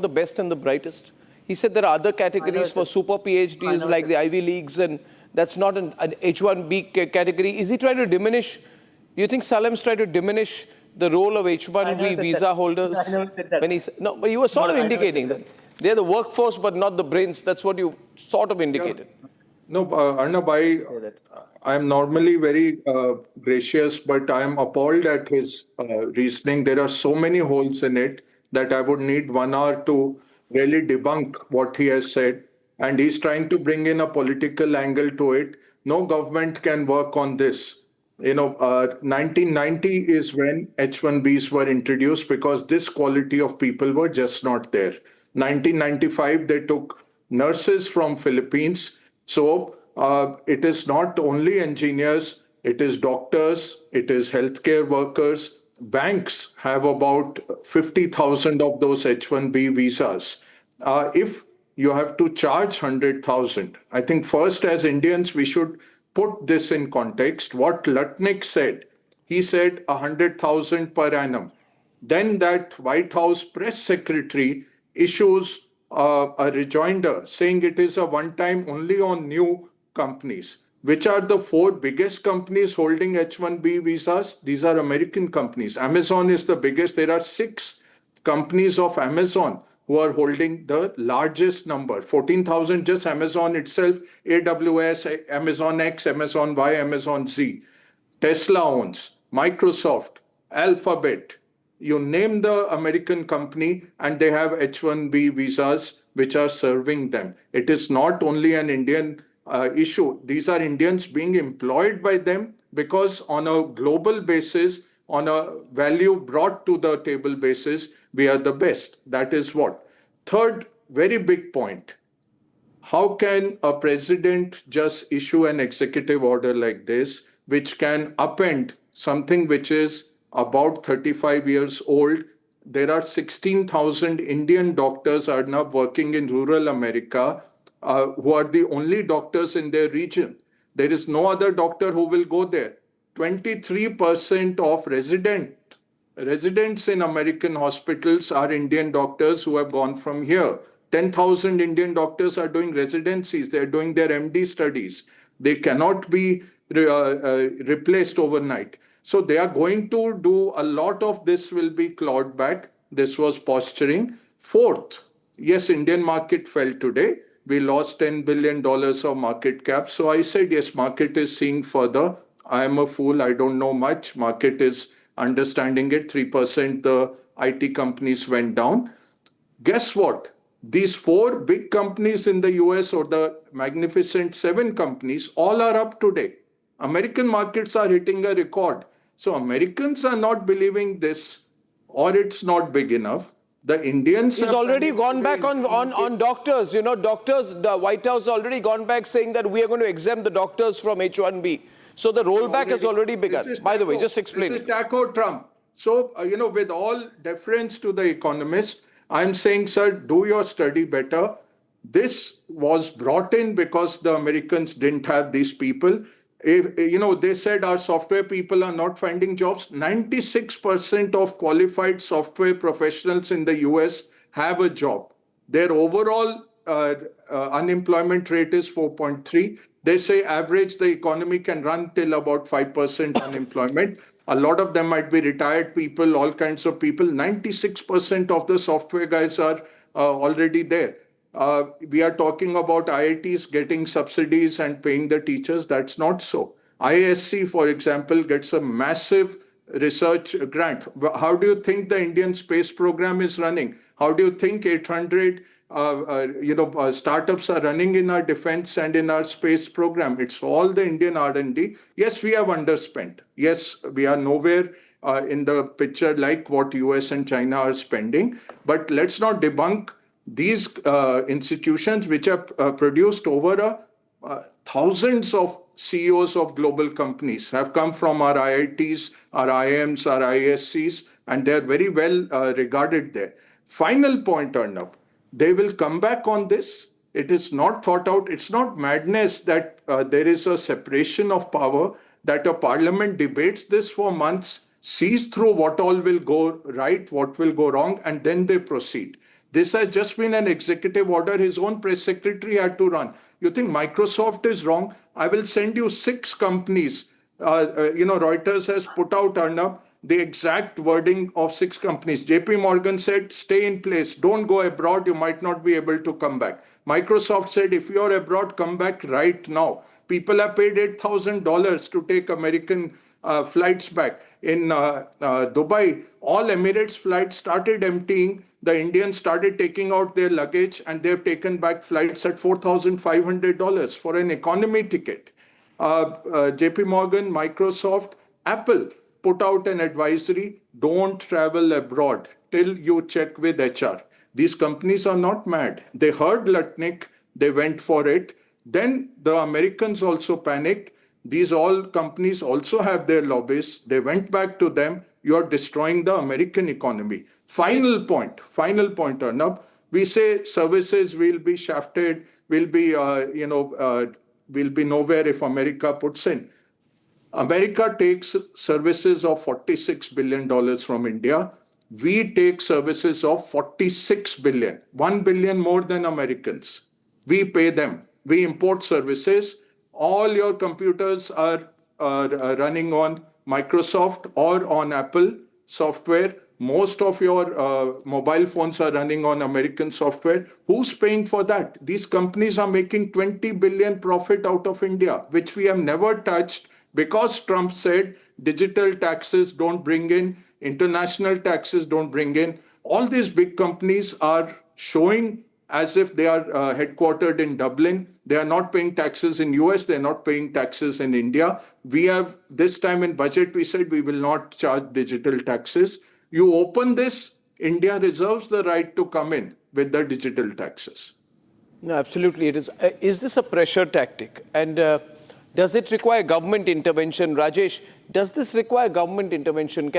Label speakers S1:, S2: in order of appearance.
S1: the best and the brightest. He said there are other categories for super PhDs like the Ivy Leagues, and that's not an H1-B category. Is he trying to diminish? Do you think Salem's trying to diminish the role of H1-B visa holders? When he no, but you were sort of indicating that they're the workforce but not the brains. That's what you sort of indicated.
S2: Yeah. No, Arnab, I'm normally very gracious, but I'm appalled at his reasoning. There are so many holes in it that I would need 1 hour to really debunk what he has said. And he's trying to bring in a political angle to it. No government can work on this. 1990 is when H1Bs were introduced because this quality of people were just not there. 1995, they took nurses from Philippines. So it is not only engineers, it is doctors, it is healthcare workers. Banks have about 50,000 of those H1B visas. If you have to charge 100,000, I think first as Indians, we should put this in context. What Lutnick said, he said 100,000 per annum. Then that White House press secretary issues a rejoinder saying it is a one-time only on new companies. Which are the 4 biggest companies holding H1B visas? These are American companies. Amazon is the biggest. There are 6 companies of Amazon who are holding the largest number. 14,000 just Amazon itself, AWS, Amazon X, Amazon Y, Amazon Z. Tesla owns, Microsoft, Alphabet. You name the American company and they have H1B visas which are serving them. It is not only an Indian issue. These are Indians being employed by them because on a global basis, on a value brought to the table basis, we are the best. That is what. Third, very big point. How can a president just issue an executive order like this, which can upend something which is about 35 years old? There are 16,000 Indian doctors are now working in rural America who are the only doctors in their region. There is no other doctor who will go there. 23% of residents in American hospitals are Indian doctors who have gone from here. 10,000 Indian doctors are doing residencies. They're doing their MD studies. They cannot be replaced overnight. So they are going to do a lot of this will be clawed back. This was posturing. Fourth, yes, Indian market fell today. We lost $10 billion of market cap. So I said, yes, market is seeing further. I am a fool. I don't know much. Market is understanding it. 3% the IT companies went down. Guess what? These 4 big companies in the US or the magnificent 7 companies all are up today. American markets are hitting a record. So Americans are not believing this or it's not big enough. The Indians
S1: He's already gone back on doctors. You know, doctors, the White House has already gone back saying that we are going to exempt the doctors from H1B. So the rollback has already begun. By the way, just explain.
S2: This is Taco Trump. So, with all deference to the economist, I'm saying, sir, do your study better. This was brought in because the Americans didn't have these people. They said our software people are not finding jobs. 96% of qualified software professionals in the US have a job. Their overall unemployment rate is 4.3. They say average the economy can run till about 5% unemployment. A lot of them might be retired people, all kinds of people. 96% of the software guys are already there. We are talking about IITs getting subsidies and paying the teachers. That's not so. ISC, for example, gets a massive research grant. How do you think the Indian space program is running? How do you think 800 startups are running in our defense and in our space program? It's all the Indian R&D. Yes, we have underspent. Yes, we are nowhere in the picture like what US and China are spending. But let's not debunk these institutions which have produced over thousands of CEOs of global companies have come from our IITs, our IIMs, our ISCs, and they're very well regarded there. Final point, Arnab, they will come back on this. It is not thought out. It's not madness that there is a separation of power, that a parliament debates this for months, sees through what all will go right, what will go wrong, and then they proceed. This has just been an executive order his own press secretary had to run. You think Microsoft is wrong? I will send you 6 companies. Reuters has put out, Arnab, the exact wording of 6 companies. JP Morgan said, stay in place. Don't go abroad. You might not be able to come back. Microsoft said, if you're abroad, come back right now. People have paid $8,000 to take American flights back. In Dubai, all Emirates flights started emptying. The Indians started taking out their luggage, and they've taken back flights at $4,500 for an economy ticket. JP Morgan, Microsoft, Apple put out an advisory, don't travel abroad till you check with HR. These companies are not mad. They heard Lutnick, they went for it. Then the Americans also panicked. These all companies also have their lobbyists. They went back to them. You're destroying the American economy. Final point, Arnab. We say services will be shafted, will be nowhere if America puts in. America takes services of $46 billion from India. We take services of $46 billion, 1 billion more than Americans. We pay them. We import services. All your computers are running on Microsoft or on Apple software. Most of your mobile phones are running on American software. Who's paying for that? These companies are making 20 billion profit out of India, which we have never touched because Trump said digital taxes don't bring in, international taxes don't bring in. All these big companies are showing as if they are headquartered in Dublin. They are not paying taxes in US. They're not paying taxes in India. We have, this time in budget, we said we will not charge digital taxes. You open this, India reserves the right to come in with the digital taxes.
S1: No, absolutely it is. Is this a pressure tactic? And does it require government intervention? Rajesh, does this require government intervention?